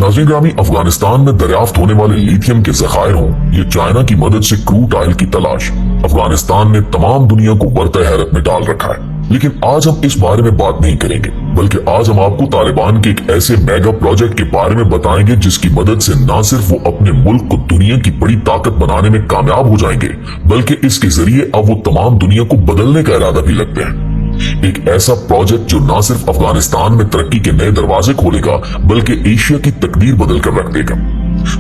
नाज़रीन ग्रामी, अफगानिस्तान में दरियाफ्त होने वाले लिथियम के ज़खायर हों ये चाइना की मदद से क्रूड ऑयल की तलाश अफगानिस्तान ने तमाम दुनिया को बरते हैरत में डाल रखा है। लेकिन आज हम इस बारे में बात नहीं करेंगे, बल्कि आज हम आपको तालिबान के एक ऐसे मेगा प्रोजेक्ट के बारे में बताएंगे जिसकी मदद से न सिर्फ वो अपने मुल्क को दुनिया की बड़ी ताकत बनाने में कामयाब हो जाएंगे, बल्कि इसके जरिए अब वो तमाम दुनिया को बदलने का इरादा भी लगते हैं। एक ऐसा प्रोजेक्ट जो न सिर्फ अफगानिस्तान में तरक्की के नए दरवाजे खोलेगा, बल्कि एशिया की तकदीर बदल कर रख देगा।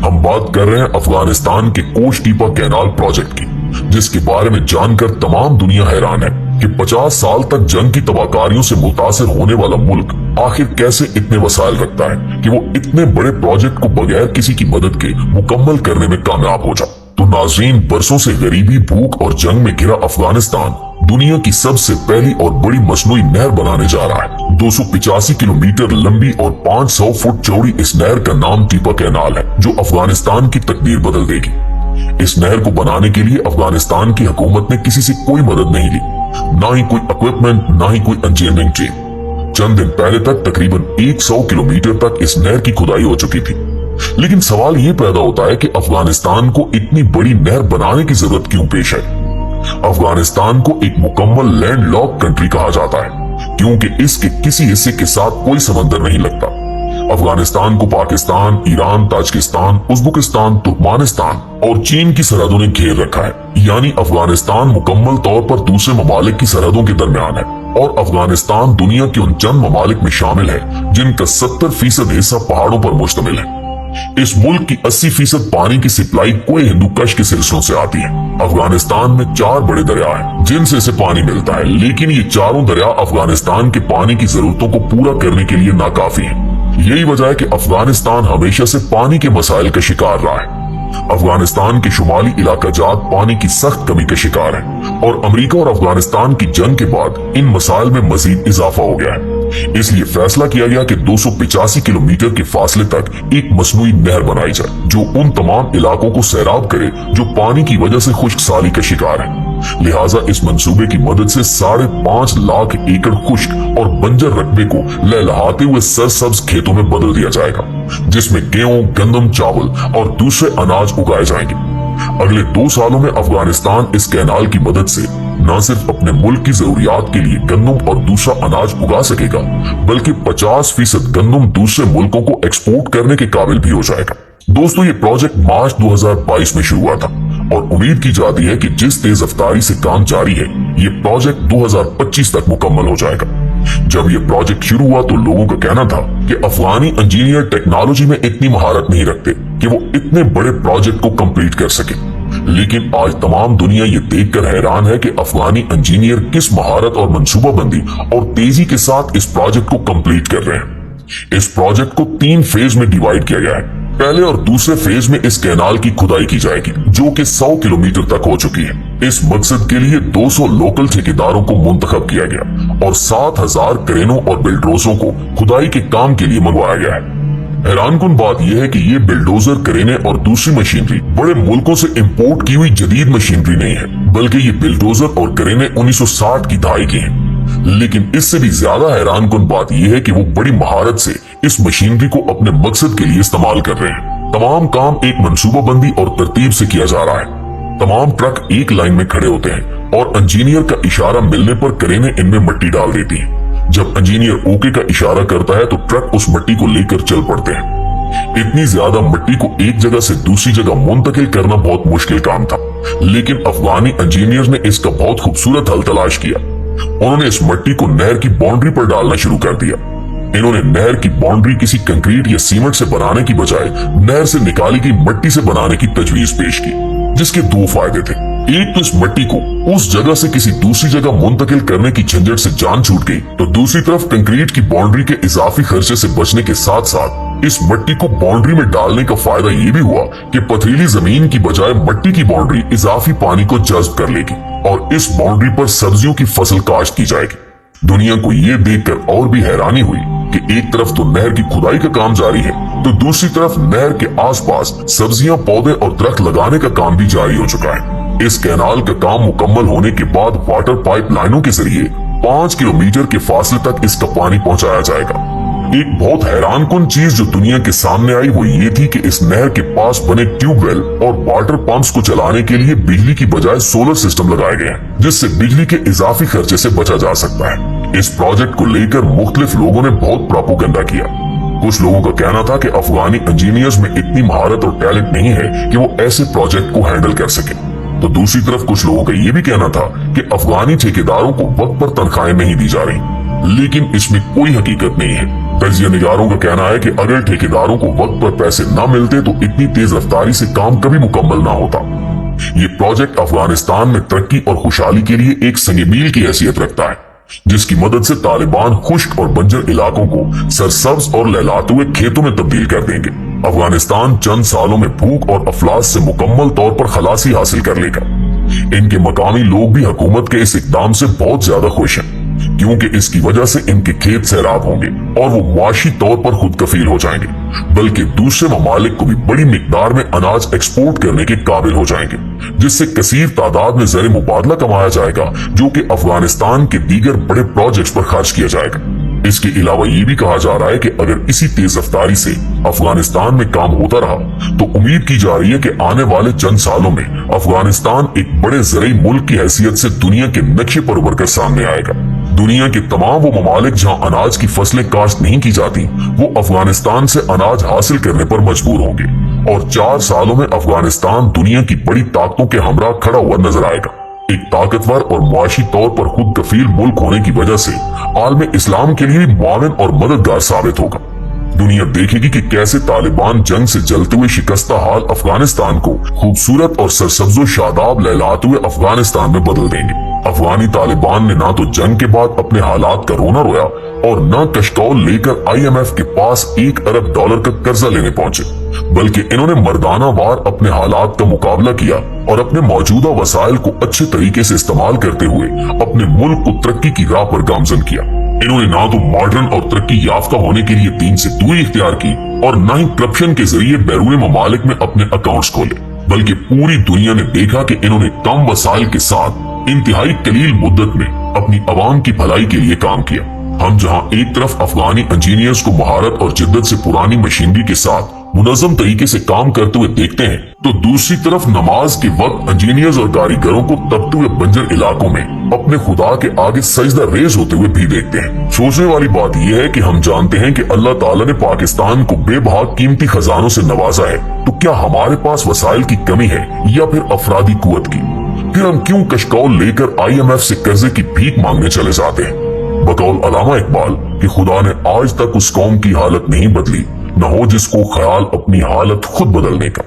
हम बात कर रहे हैं अफगानिस्तान के कोश टीपा कैनाल प्रोजेक्ट की, जिसके बारे में जानकर तमाम दुनिया हैरान है कि 50 साल तक जंग की तबाहकारियों से मुतासिर होने वाला मुल्क आखिर कैसे इतने वसाइल रखता है कि वो इतने बड़े प्रोजेक्ट को बगैर किसी की मदद के मुकम्मल करने में कामयाब हो जाए। तो नाज़रीन, बरसों से गरीबी, भूख और जंग में घिरा अफगानिस्तान दुनिया की सबसे पहली और बड़ी मसनूई नहर बनाने जा रहा है। 285 किलोमीटर लंबी और 500 फुट चौड़ी इस नहर का नाम टीपा कैनाल है, जो अफगानिस्तान की तकदीर बदल देगी। इस नहर को बनाने के लिए अफगानिस्तान की हुकूमत ने किसी से कोई मदद नहीं ली, ना ही कोई इक्विपमेंट, ना ही कोई इंजीनियरिंग टीम। चंद दिन पहले तक तकरीबन 100 किलोमीटर तक इस नहर की खुदाई हो चुकी थी। लेकिन सवाल ये पैदा होता है कि अफगानिस्तान को इतनी बड़ी नहर बनाने की जरूरत क्यों पेश है। अफगानिस्तान को एक मुकम्मल लैंडलॉक कंट्री कहा जाता है, क्योंकि इसके किसी हिस्से के साथ कोई समंदर नहीं लगता। अफगानिस्तान को Pakistan, Iran, Tajikistan, Uzbekistan, Turkmenistan और चीन की सरहदों ने घेर रखा है। यानी अफगानिस्तान मुकम्मल तौर पर दूसरे ममालिक की सरहदों के दरमियान है, और अफगानिस्तान दुनिया के उन चंद ममालिक में शामिल है जिनका 70% हिस्सा पहाड़ों पर मुश्तमिल है। इस मुल्क की 80% पानी की सप्लाई कोई हिंदुकुश के सिलसिलों से आती है। अफगानिस्तान में 4 बड़े दरिया हैं जिनसे इसे पानी मिलता है, लेकिन ये चारों दरिया अफगानिस्तान के पानी की जरूरतों को पूरा करने के लिए नाकाफी हैं। यही वजह है कि अफगानिस्तान हमेशा से पानी के मसाइल का शिकार रहा है। अफगानिस्तान के शुमाली इलाका जात पानी की सख्त कमी का शिकार है, और अमेरिका और अफगानिस्तान की जंग के बाद इन मसाइल में मजीद इजाफा हो गया है। इसलिए फैसला किया गया कि 285 किलोमीटर के फासले तक एक मसनूई नहर बनाई जाए, जो उन तमाम इलाकों को सैराब करे जो पानी की वजह से खुश्क साली का शिकार है। लिहाजा इस मंसूबे की मदद से 5.5 लाख एकड़ खुश्क और बंजर रकबे को लहलहाते हुए सरसब्ज खेतों में बदल दिया जाएगा, जिसमें गेहूं, गंदम, चावल और दूसरे अनाज उगाए जाएंगे। अगले 2 सालों में अफगानिस्तान इस कैनाल की मदद से न सिर्फ अपने मुल्क की जरूरियात के लिए गंदम और दूसरा अनाज उगा सकेगा, बल्कि 50% गंदम दूसरे मुल्कों को एक्सपोर्ट करने के काबिल भी हो जाएगा। दोस्तों, ये प्रोजेक्ट मार्च 2022 में शुरू हुआ था, और उम्मीद की जाती है कि जिस तेज रफ्तारी से काम जारी है, ये प्रोजेक्ट 2025 तक मुकम्मल हो जाएगा। जब ये प्रोजेक्ट शुरू हुआ तो लोगों का कहना था कि अफगानी इंजीनियर टेक्नोलॉजी में इतनी महारत नहीं रखते कि वो इतने बड़े प्रोजेक्ट को कंप्लीट कर सके। लेकिन आज तमाम दुनिया ये देखकर हैरान है कि अफगानी इंजीनियर किस महारत और मंसूबाबंदी और तेजी के साथ इस प्रोजेक्ट को कंप्लीट कर रहे हैं। इस प्रोजेक्ट को 3 फेज में डिवाइड किया गया है। पहले और दूसरे फेज में इस कैनाल की खुदाई की जाएगी, जो कि 100 किलोमीटर तक हो चुकी है। इस मकसद के लिए 200 लोकल ठेकेदारों को मुंतखब किया गया और 7000 क्रेनों और बिल्डरोजरों को खुदाई के काम के लिए मंगवाया गया है। हैरानकुन बात यह है कि ये बिल्डोजर, क्रेनें और दूसरी मशीनरी बड़े मुल्कों से इंपोर्ट की हुई जदीद मशीनरी नहीं है, बल्कि ये बिल्डोजर और क्रेनें 1960 की दहाई की हैं। लेकिन इससे भी ज्यादा हैरानकुन बात यह है कि वो बड़ी महारत से इस मशीनरी को अपने मकसद के लिए इस्तेमाल कर रहे हैं। तमाम काम एक मंसूबाबंदी और तरतीब से किया जा रहा है। तमाम ट्रक एक लाइन में खड़े होते हैं और इंजीनियर का इशारा मिलने पर क्रेनें इनमें मिट्टी डाल देती हैं। जब इंजीनियर ओके का इशारा करता है तो ट्रक उस मिट्टी को लेकर चल पड़ते हैं। इतनी ज्यादा मिट्टी को एक जगह से दूसरी जगह मुंतकिल करना बहुत मुश्किल काम था, लेकिन अफगानी इंजीनियर्स ने इसका बहुत खूबसूरत हल तलाश किया। उन्होंने इस मिट्टी को नहर की बाउंड्री पर डालना शुरू कर दिया। इन्होंने नहर की बाउंड्री किसी कंक्रीट या सीमेंट से बनाने की बजाय नहर से निकाली गई मिट्टी से बनाने की तजवीज पेश की, जिसके 2 फायदे थे। एक तो इस मिट्टी को उस जगह से किसी दूसरी जगह मुंतकिल करने की झंझट से जान छूट गई, तो दूसरी तरफ कंक्रीट की बाउंड्री के इजाफी खर्चे से बचने के साथ साथ इस मिट्टी को बाउंड्री में डालने का फायदा ये भी हुआ कि पथरीली जमीन की बजाय मिट्टी की बाउंड्री इजाफी पानी को जज्ब कर लेगी और इस बाउंड्री पर सब्जियों की फसल काश्त की जाएगी। दुनिया को ये देखकर और भी हैरानी हुई कि एक तरफ तो नहर की खुदाई का काम जारी है, तो दूसरी तरफ नहर के आसपास सब्जियां, पौधे और दरख्त लगाने का काम भी जारी हो चुका है। इस कैनाल का काम मुकम्मल होने के बाद वाटर पाइप लाइनों के जरिए 5 किलोमीटर के फासले तक इसका पानी पहुंचाया जाएगा। एक बहुत हैरान कुन चीज जो दुनिया के सामने आई वो ये थी कि इस नहर के पास बने ट्यूबवेल और वाटर पंप्स को चलाने के लिए बिजली की बजाय सोलर सिस्टम लगाए गए हैं, जिससे बिजली के इजाफी खर्चे से बचा जा सकता है। इस प्रोजेक्ट को लेकर मुख्तलिफ लोगों ने बहुत प्रोपेगेंडा किया। कुछ लोगों का कहना था कि अफगानी इंजीनियर्स में इतनी महारत और टैलेंट नहीं है कि वो ऐसे प्रोजेक्ट को हैंडल कर सके। तो दूसरी तरफ कुछ लोगों का ये भी कहना था कि अफगानी ठेकेदारों को वक्त पर तनख्वाहें नहीं दी जा रही, लेकिन इसमें कोई हकीकत नहीं है। तजिया निगारों का कहना है कि अगर ठेकेदारों को वक्त पर पैसे न मिलते तो इतनी तेज रफ्तारी से काम कभी मुकम्मल ना होता। ये प्रोजेक्ट अफगानिस्तान में तरक्की और खुशहाली के लिए एक संग मील की हैसियत रखता है, जिसकी मदद से तालिबान खुश्क और बंजर इलाकों को सरसब्ज और लहलाते हुए खेतों में तब्दील कर देंगे। अफगानिस्तान चंद सालों में भूख और अफलास से मुकम्मल तौर पर खलासी हासिल कर लेगा। इनके मकामी लोग भी हुकूमत के इस इकदाम से बहुत ज्यादा खुश हैं, क्योंकि इसकी वजह से इनके खेत सैराब होंगे और वो मुआशी तौर पर खुद कफील हो जाएंगे, बल्कि दूसरे ममालिक को भी बड़ी मिकदार में अनाज एक्सपोर्ट करने के काबिल हो जाएंगे, जिससे कसीर तादाद में ज़र मुबादला कमाया जाएगा, जो कि अफगानिस्तान के दीगर बड़े प्रोजेक्ट्स पर खर्च किया जाएगा। इसके अलावा ये भी कहा जा रहा है कि अगर इसी तेज रफ्तारी से अफगानिस्तान में काम होता रहा तो उम्मीद की जा रही है कि आने वाले चंद सालों में अफगानिस्तान एक बड़े ज़रई मुल्क की हैसियत से दुनिया के नक्शे पर उभर कर सामने आएगा। दुनिया के तमाम वो ममालिक जहां अनाज की फसलें काश्त नहीं की जाती, वो अफगानिस्तान से अनाज हासिल करने पर मजबूर होंगे और 4 सालों में अफगानिस्तान दुनिया की बड़ी ताकतों के हमरा खड़ा हुआ नजर आएगा। एक ताकतवर और मुआशी तौर पर खुद कफील मुल्क होने की वजह से आलम इस्लाम के लिए मुआविन और मददगार साबित होगा। दुनिया देखेगी कि कैसे तालिबान जंग से जलते हुए शिकस्ता हाल अफगानिस्तान को खूबसूरत और सरसब्जो शादाब लहलाते हुए अफगानिस्तान में बदल देंगे। अफगानी तालिबान ने ना तो जंग के बाद अपने हालात का रोना रोया और न कशकौल लेकर IMF के पास $1 अरब का कर्जा लेने पहुंचे, बल्कि इन्होंने मर्दाना वार अपने हालात का मुकाबला किया और अपने मौजूदा वसाइल को अच्छे तरीके से इस्तेमाल करते हुए अपने मुल्क को तरक्की की राह पर गामजन किया। इन्होंने ना तो मॉडर्न और तरक्की याफ्ता होने के लिए दीन से दूरी इख्तियार की और न ही करप्शन के जरिए बैरून ममालिक में अपने अकाउंट्स खोले, बल्कि पूरी दुनिया ने देखा कि इन्होंने कम वसाइल के साथ इंतहाई कलील मुद्दत में अपनी आवाम की भलाई के लिए काम किया। हम जहां एक तरफ अफगानी इंजीनियर्स को महारत और जिद्दत से पुरानी मशीनरी के साथ मुनज़्ज़म तरीके से काम करते हुए देखते हैं, तो दूसरी तरफ नमाज के वक्त इंजीनियर्स और कारीगरों को तपते हुए बंजर इलाकों में अपने खुदा के आगे सजदा रेज होते हुए भी देखते हैं। सोचने वाली बात यह है कि हम जानते हैं कि अल्लाह ताला ने पाकिस्तान को बेबहा कीमती खजानों से नवाजा है, तो क्या हमारे पास वसाइल की कमी है या फिर अफरादी कुव्वत की? फिर हम क्यों कशकौल लेकर IMF से कर्जे की भीख मांगने चले जाते हैं? बकौल अल्लामा इकबाल कि खुदा ने आज तक उस कौम की हालत नहीं बदली, न हो जिसको ख्याल अपनी हालत खुद बदलने का।